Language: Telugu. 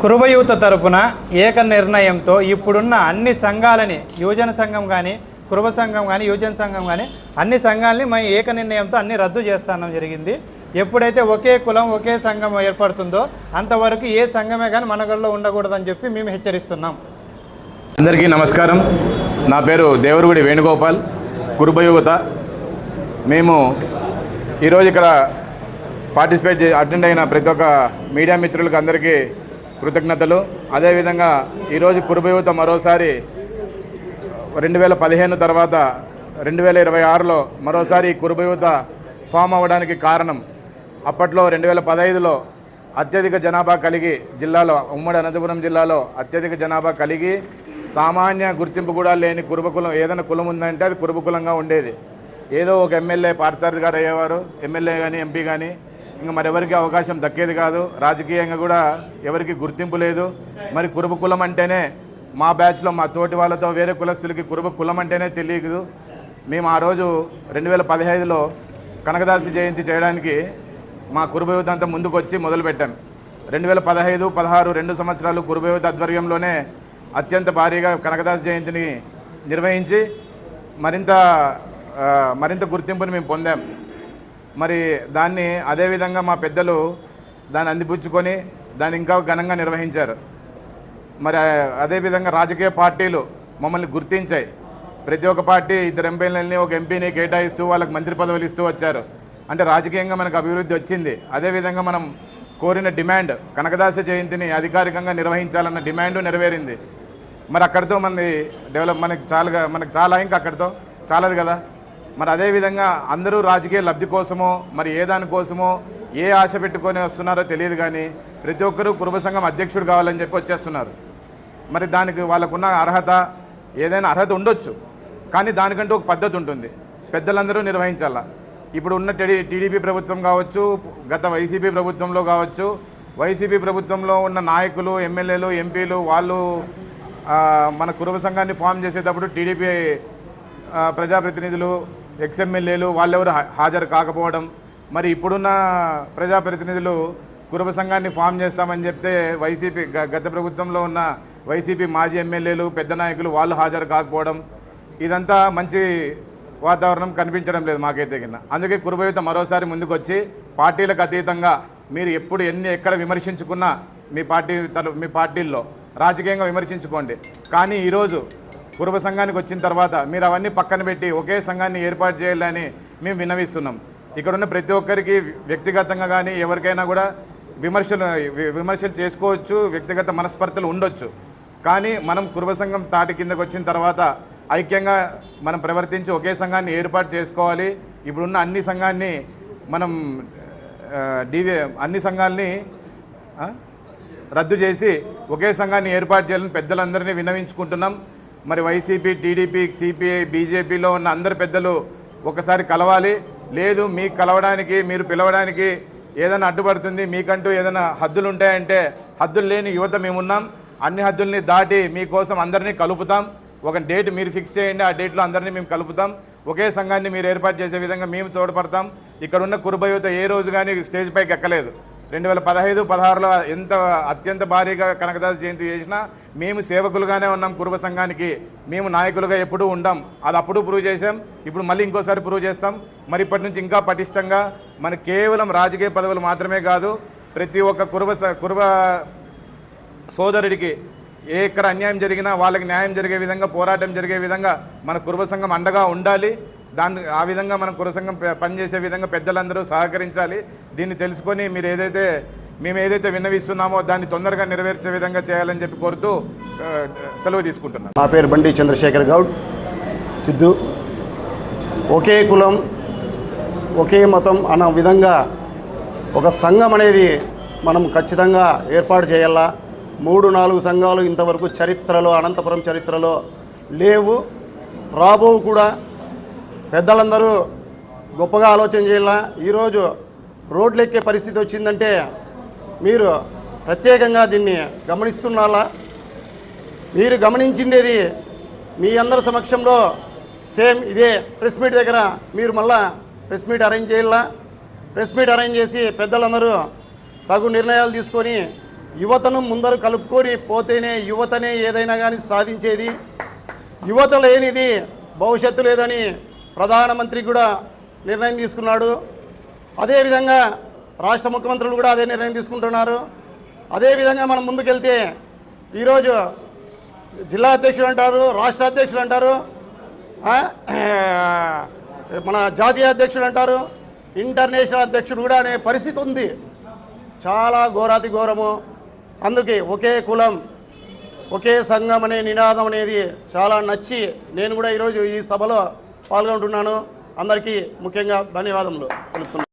కురుబ యువత తరపున ఏక నిర్ణయంతో ఇప్పుడున్న అన్ని సంఘాలని యువజన సంఘం కానీ కురుబ సంఘం కానీ యువజన సంఘం కానీ అన్ని సంఘాలని మేము ఏక నిర్ణయంతో అన్ని రద్దు చేస్తానం జరిగింది. ఎప్పుడైతే ఒకే కులం ఒకే సంఘం ఏర్పడుతుందో అంతవరకు ఏ సంఘమే కానీ మనగల్లో ఉండకూడదని చెప్పి మేము హెచ్చరిస్తున్నాం. అందరికీ నమస్కారం. నా పేరు దేవరగుడి వేణుగోపాల్, కురుబ యువత. మేము ఈరోజు ఇక్కడ అటెండ్ అయిన ప్రతి ఒక్క మీడియా మిత్రులకు అందరికీ కృతజ్ఞతలు. అదేవిధంగా ఈరోజు కురుబ యువత మరోసారి 2015 తర్వాత 2026లో మరోసారి కురుబ యువత ఫామ్ అవ్వడానికి కారణం, అప్పట్లో 2015లో అత్యధిక జనాభా కలిగి జిల్లాలో, ఉమ్మడి అనంతపురం జిల్లాలో అత్యధిక జనాభా కలిగి సామాన్య గుర్తింపు కూడా లేని కురుబ కులం, ఏదైనా కులం ఉందంటే అది కురుబ కులంగా ఉండేది. ఏదో ఒక ఎమ్మెల్యే పార్థసారథి గారు అయ్యేవారు, ఎమ్మెల్యే కానీ ఎంపీ కానీ, ఇంకా మరెవరికి అవకాశం దక్కేది కాదు. రాజకీయంగా కూడా ఎవరికి గుర్తింపు లేదు. మరి కురుబ కులం అంటేనే మా బ్యాచ్లో మా తోటి వాళ్ళతో వేరే కులస్తులకి కురుబ కులం అంటేనే తెలియదు. మేము ఆ రోజు 2015లో కనకదాసి జయంతి చేయడానికి మా కురుబ యువత అంతా ముందుకు వచ్చి మొదలుపెట్టాం. 2015, 16 2 సంవత్సరాలు కురుబ యువత ఆధ్వర్యంలోనే అత్యంత భారీగా కనకదాసి జయంతిని నిర్వహించి మరింత గుర్తింపుని మేము పొందాం. మరి దాన్ని అదేవిధంగా మా పెద్దలు దాన్ని అందిపుచ్చుకొని దాన్ని ఇంకా ఘనంగా నిర్వహించారు. మరి అదేవిధంగా రాజకీయ పార్టీలు మమ్మల్ని గుర్తించాయి. ప్రతి ఒక్క పార్టీ 2 ఎంపీలని ఒక ఎంపీని కేటాయిస్తూ వాళ్ళకి మంత్రి పదవులు ఇస్తూ వచ్చారు. అంటే రాజకీయంగా మనకు అభివృద్ధి వచ్చింది. అదేవిధంగా మనం కోరిన డిమాండ్ కనకదాసి జయంతిని అధికారికంగా నిర్వహించాలన్న డిమాండు నెరవేరింది. మరి అక్కడితో మనకి చాలా ఇంకా అక్కడితో చాలదు కదా. మరి అదేవిధంగా అందరూ రాజకీయ లబ్ధి కోసమో మరి ఏ దానికోసమో ఏ ఆశ పెట్టుకొని వస్తున్నారో తెలియదు, కానీ ప్రతి ఒక్కరూ కురుబ సంఘం అధ్యక్షుడు కావాలని చెప్పి వచ్చేస్తున్నారు. మరి దానికి వాళ్ళకున్న ఏదైనా అర్హత ఉండొచ్చు, కానీ దానికంటూ ఒక పద్ధతి ఉంటుంది. పెద్దలందరూ నిర్వహించాలా. ఇప్పుడు ఉన్న టీడీపీ ప్రభుత్వం కావచ్చు, గత వైసీపీ ప్రభుత్వంలో కావచ్చు, వైసీపీ ప్రభుత్వంలో ఉన్న నాయకులు, ఎమ్మెల్యేలు, ఎంపీలు వాళ్ళు మన కురుబ సంఘాన్ని ఫామ్ చేసేటప్పుడు టీడీపీ ప్రజాప్రతినిధులు, ఎక్స్ఎమ్మెల్యేలు వాళ్ళెవరు హాజరు కాకపోవడం, మరి ఇప్పుడున్న ప్రజాప్రతినిధులు కురుబ సంఘాన్ని ఫామ్ చేస్తామని చెప్తే వైసీపీ గత ప్రభుత్వంలో ఉన్న వైసీపీ మాజీ ఎమ్మెల్యేలు, పెద్ద నాయకులు వాళ్ళు హాజరు కాకపోవడం, ఇదంతా మంచి వాతావరణం కనిపించడం లేదు మాకైతే కింద. అందుకే కురుబ యువత మరోసారి ముందుకు వచ్చి పార్టీలకు అతీతంగా మీరు ఎప్పుడు ఎక్కడ విమర్శించుకున్నా మీ పార్టీల్లో రాజకీయంగా విమర్శించుకోండి, కానీ ఈరోజు కురుబ సంఘానికి వచ్చిన తర్వాత మీరు అవన్నీ పక్కన పెట్టి ఒకే సంఘాన్ని ఏర్పాటు చేయాలని మేము విన్నవిస్తున్నాం. ఇక్కడున్న ప్రతి ఒక్కరికి వ్యక్తిగతంగా కానీ ఎవరికైనా కూడా విమర్శలు చేసుకోవచ్చు, వ్యక్తిగత మనస్పర్ధలు ఉండొచ్చు, కానీ మనం కురుబ సంఘం తాటి కిందకు వచ్చిన తర్వాత ఐక్యంగా మనం ప్రవర్తించి ఒకే సంఘాన్ని ఏర్పాటు చేసుకోవాలి. ఇప్పుడున్న అన్ని సంఘాలని రద్దు చేసి ఒకే సంఘాన్ని ఏర్పాటు చేయాలని పెద్దలందరినీ విన్నవించుకుంటున్నాం. మరి వైసీపీ, టీడీపీ, సిపిఐ, బీజేపీలో ఉన్న అందరు పెద్దలు ఒకసారి కలవాలి. లేదు మీకు కలవడానికి, మీరు పిలవడానికి ఏదైనా అడ్డుపడుతుంది, మీకంటూ ఏదైనా హద్దులు ఉంటాయంటే హద్దులు లేని యువత మేమున్నాం. అన్ని హద్దుల్ని దాటి మీకోసం అందరినీ కలుపుతాం. ఒక డేట్ మీరు ఫిక్స్ చేయండి, ఆ డేట్లో అందరినీ మేము కలుపుతాం. ఒకే సంఘాన్ని మీరు ఏర్పాటు చేసే విధంగా మేము తోడ్పడతాం. ఇక్కడున్న కురుబ యువత ఏ రోజు కానీ స్టేజ్ పైకి ఎక్కలేదు. 2015, 16లో ఎంత అత్యంత భారీగా కనకదాసి జయంతి చేసినా మేము సేవకులుగానే ఉన్నాం. కురుబ సంఘానికి మేము నాయకులుగా ఎప్పుడూ ఉండాం. అది అప్పుడు ప్రూవ్ చేసాం, ఇప్పుడు మళ్ళీ ఇంకోసారి ప్రూవ్ చేస్తాం. మరి ఇప్పటి నుంచి ఇంకా పటిష్టంగా మన కేవలం రాజకీయ పదవులు మాత్రమే కాదు, ప్రతి ఒక్క కురుబ సోదరుడికి ఎక్కడ అన్యాయం జరిగినా వాళ్ళకి న్యాయం జరిగే విధంగా, పోరాటం జరిగే విధంగా మన కురుబ సంఘం అండగా ఉండాలి. ఆ విధంగా మనం కురుబ సంఘం పనిచేసే విధంగా పెద్దలందరూ సహకరించాలి. దీన్ని తెలుసుకొని మేము ఏదైతే విన్నవిస్తున్నామో దాన్ని తొందరగా నెరవేర్చే విధంగా చేయాలని చెప్పి కోరుతూ సెలవు తీసుకుంటున్నాను. నా పేరు బండి చంద్రశేఖర్ గౌడ్ సిద్ధు. ఒకే కులం ఒకే మతం అన్న విధంగా ఒక సంఘం అనేది మనం ఖచ్చితంగా ఏర్పాటు చేయాలా. 3-4 సంఘాలు ఇంతవరకు అనంతపురం చరిత్రలో లేవు, రాబోవు కూడా. పెద్దలందరూ గొప్పగా ఆలోచన చేయాలా. ఈరోజు రోడ్లు ఎక్కే పరిస్థితి వచ్చిందంటే మీరు ప్రత్యేకంగా దీన్ని గమనిస్తున్నారా? మీరు గమనించిండేది మీ అందరి సమక్షంలో సేమ్ ఇదే ప్రెస్ మీట్ దగ్గర మీరు మళ్ళా ప్రెస్ మీట్ అరేంజ్ చేయాలా. ప్రెస్ మీట్ అరేంజ్ చేసి పెద్దలందరూ తగు నిర్ణయాలు తీసుకొని యువతను ముందరు కలుపుకొని పోతేనే యువతనే ఏదైనా కానీ సాధించేది. యువత లేనిది భవిష్యత్తు లేదని ప్రధానమంత్రి కూడా నిర్ణయం తీసుకున్నాడు. అదేవిధంగా రాష్ట్ర ముఖ్యమంత్రులు కూడా అదే నిర్ణయం తీసుకుంటున్నారు. అదేవిధంగా మనం ముందుకెళ్తే ఈరోజు జిల్లా అధ్యక్షులు అంటారు, రాష్ట్ర అధ్యక్షులు అంటారు, మన జాతీయ అధ్యక్షుడు అంటారు, ఇంటర్నేషనల్ అధ్యక్షుడు కూడా అనే పరిస్థితి ఉంది. చాలా ఘోరాతి ఘోరము. అందుకే ఒకే కులం ఒకే సంఘం అనే నినాదం అనేది చాలా నచ్చి నేను కూడా ఈరోజు ఈ సభలో పాల్గొంటున్నాను. అందరికీ ముఖ్యంగా ధన్యవాదములు తెలుపుతున్నాను.